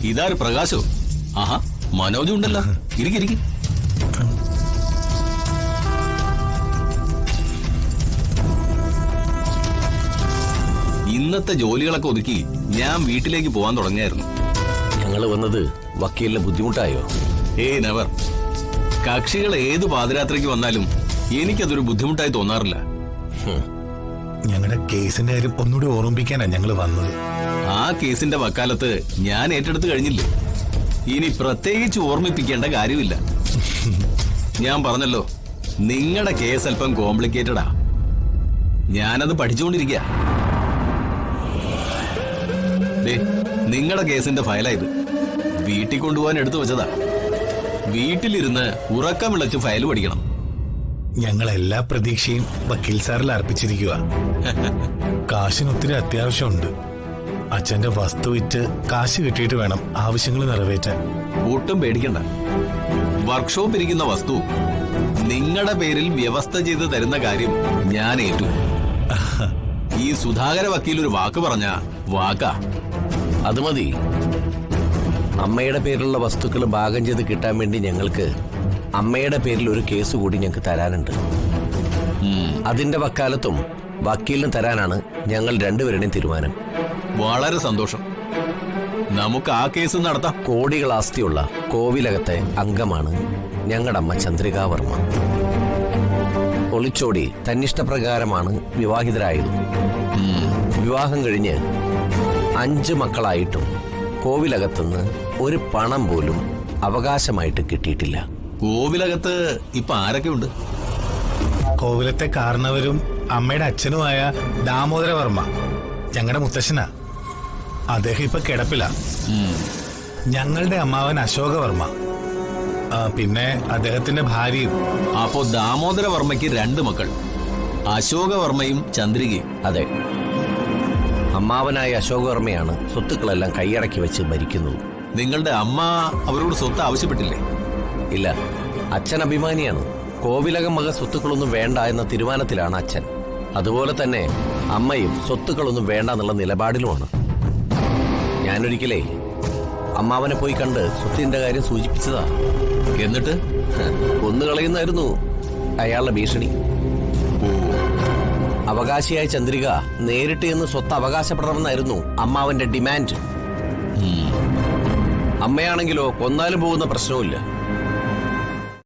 ഇതാര് പ്രകാശോ? ആഹാ, മനോജും ഉണ്ടല്ലോ. ഇരിക്കിരിക്കും. ഇന്നത്തെ ജോലികളൊക്കെ ഒതുക്കി ഞാൻ വീട്ടിലേക്ക് പോവാൻ തുടങ്ങിയായിരുന്നു. ഞങ്ങള് വന്നത് വക്കീലിന് ബുദ്ധിമുട്ടായോ? നെവർ. കക്ഷികൾ ഏത് പാതിരാത്രിക്ക് വന്നാലും എനിക്കതൊരു ബുദ്ധിമുട്ടായി തോന്നാറില്ല. ഞങ്ങളുടെ കേസിന്റെ കാര്യം ഒന്നുകൂടി ഓർമ്മിപ്പിക്കാനാ ഞങ്ങള് വന്നത്. ആ കേസിന്റെ വക്കാലത്ത് ഞാൻ ഏറ്റെടുത്ത് കഴിഞ്ഞില്ലേ, ഇനി പ്രത്യേകിച്ച് ഓർമ്മിപ്പിക്കേണ്ട കാര്യമില്ല. ഞാൻ പറഞ്ഞല്ലോ, നിങ്ങളുടെ കേസ് അല്പം കോംപ്ലിക്കേറ്റഡാ. ഞാനത് പഠിച്ചുകൊണ്ടിരിക്കുക. നിങ്ങളുടെ കേസിന്റെ ഫയലായത് വീട്ടിൽ കൊണ്ടുപോകാൻ എടുത്തു വെച്ചതാ. വീട്ടിലിരുന്ന് ഉറക്കം വിളച്ച് ഫയൽ പഠിക്കണം. ഞങ്ങൾ എല്ലാ പ്രതീക്ഷയും വക്കീൽ സാറിൽ അർപ്പിച്ചിരിക്കുക. കാശിന് ഒത്തിരി അത്യാവശ്യമുണ്ട്. അച്ഛന്റെ വസ്തു വിറ്റ് കാശ് കിട്ടിയിട്ട് വേണം ആവശ്യങ്ങൾ നിറവേറ്റാൻ. ഒട്ടും പേടിക്കണ്ട. വർക്ക്ഷോപ്പ് ഇരിക്കുന്ന വസ്തു നിങ്ങളുടെ പേരിൽ വ്യവസ്ഥ ചെയ്ത് തരുന്ന കാര്യം ഞാൻ ഏറ്റു. ഈ സുധാകര വക്കീൽ ഒരു വാക്ക് പറഞ്ഞ വാക്കാ. അത് മതി. അമ്മയുടെ പേരിലുള്ള വസ്തുക്കൾ ഭാഗം ചെയ്ത് കിട്ടാൻ വേണ്ടി ഞങ്ങൾക്ക് അമ്മയുടെ പേരിൽ ഒരു കേസ് കൂടി ഞങ്ങൾക്ക് തരാനുണ്ട്. അതിന്റെ വക്കാലത്തും വക്കീലിന് തരാനാണ് ഞങ്ങൾ രണ്ടുപേരുടെയും തീരുമാനം. വളരെ സന്തോഷം. നമുക്ക് ആ കേസ് നടത്താം. കോടികൾ ആസ്തിയുള്ള കോവിലകത്തെ അംഗമാണ് ഞങ്ങളുടെ അമ്മ ചന്ദ്രികാവർമ്മ. ഒളിച്ചോടി തന്നിഷ്ടപ്രകാരമാണ് വിവാഹിതരായത്. വിവാഹം കഴിഞ്ഞ് 5 മക്കളായിട്ടും കോവിലകത്തുനിന്ന് ഒരു പണം പോലും അവകാശമായിട്ട് കിട്ടിയിട്ടില്ല. കോവിലകത്ത് ഇപ്പൊ ആരൊക്കെ ഉണ്ട്? കോവിലത്തെ കാരണവരും അമ്മയുടെ അച്ഛനുമായ ദാമോദരവർമ്മ ഞങ്ങളുടെ മുത്തശ്ശനാ. അദ്ദേഹം ഇപ്പൊ കിടപ്പില്ല. ഞങ്ങളുടെ അമ്മാവൻ അശോകവർമ്മ, പിന്നെ അദ്ദേഹത്തിന്റെ ഭാര്യയും. അപ്പോ ദാമോദരവർമ്മയ്ക്ക് 2 മക്കൾ, അശോകവർമ്മയും ചന്ദ്രികയും. അതെ, അമ്മാവനായ അശോകവർമ്മയാണ് സ്വത്തുക്കളെല്ലാം കൈയടക്കി വെച്ച് ഭരിക്കുന്നത്. നിങ്ങളുടെ അമ്മ അവരോട് സ്വത്ത് ആവശ്യപ്പെട്ടില്ലേ? ഇല്ല, അച്ഛൻ അഭിമാനിയാണ്. കോവിലകം വക സ്വത്തുക്കളൊന്നും വേണ്ട എന്ന തീരുമാനത്തിലാണ് അച്ഛൻ. അതുപോലെ തന്നെ അമ്മയും സ്വത്തുക്കളൊന്നും വേണ്ട എന്നുള്ള നിലപാടിലുമാണ്. ഞാനൊരിക്കലേ അമ്മാവനെ പോയി കണ്ട് സ്വത്തിന്റെ കാര്യം സൂചിപ്പിച്ചതാ. എന്നിട്ട് കൊന്നുകളയുന്നായിരുന്നു അയാളുടെ ഭീഷണി. അവകാശിയായ ചന്ദ്രിക നേരിട്ട് എന്ന് സ്വത്ത് അവകാശപ്പെടണമെന്നായിരുന്നു അമ്മാവന്റെ ഡിമാൻഡ്. അമ്മയാണെങ്കിലോ കൊന്നാലും പോകുന്ന പ്രശ്നവുമില്ല.